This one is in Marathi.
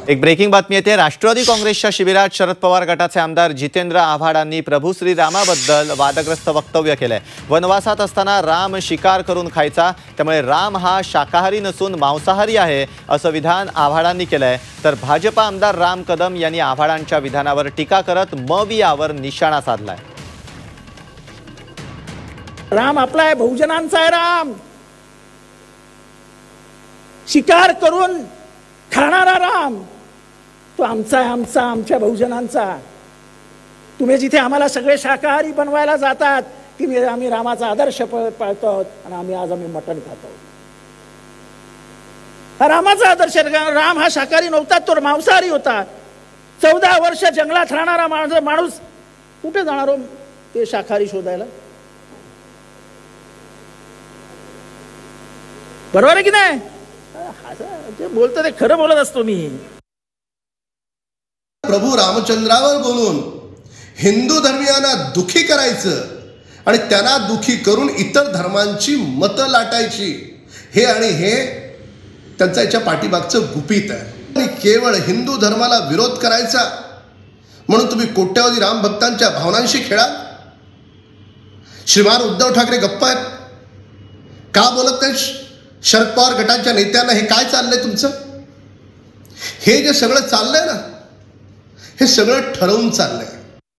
एक ब्रेकिंग बातमी येते। राष्ट्रवादी काँग्रेसच्या शिबिरात शरद पवार गटाचे आमदार जितेंद्र आव्हाडांनी प्रभू श्रीरामाबद्दल वादग्रस्त वक्तव्य केलंय। वनवासात असताना राम शिकार करून खायचा, त्यामुळे राम हा शाकाहारी नसून मांसाहारी आहे असं विधान आव्हाडांनी केलंय। तर भाजपा आमदार राम कदम यांनी आव्हाडांच्या विधानावर टीका करत मवियावर निशाणा साधलाय। राम आपला आहे, बहुजनांचा आहे राम, शिकार करून खाणारा राम तो आमचा आहे, आमच्या बहुजनांचा। तुम्ही जिथे आम्हाला सगळे शाकाहारी बनवायला जातात की आम्ही रामाचा आदर्श पाळतो आणि आम्ही मटण खातो। हा रामाचा आदर्श, राम हा शाकाहारी नव्हता, तो मांसाहारी होता। 14 वर्ष जंगलात राहणारा माणूस कुठे जाणार हो ते शाकाहारी शोधायला? बरोबर आहे की नाही? जे बोलतो ते खरं बोलत असतो मी। प्रभू रामचंद्रावर बोलून हिंदू धर्मीयांना दुखी करायचं आणि त्यांना दुखी करून इतर धर्मांची मतं लाटायची, हे त्यांचा याच्या पाठीमागचं गुपित आहे। आणि केवळ हिंदू धर्माला विरोध करायचा म्हणून तुम्ही कोट्यावधी राम भक्तांच्या भावनांशी खेळा। श्रीमान उद्धव ठाकरे गप्प आहेत का? बोलत नाही शरद पवार गटाच्या नेत्यांना? हे काय चाललंय तुमचं? हे जे सगळं चाललंय ना, हे सगळं ठरवून चाललंय।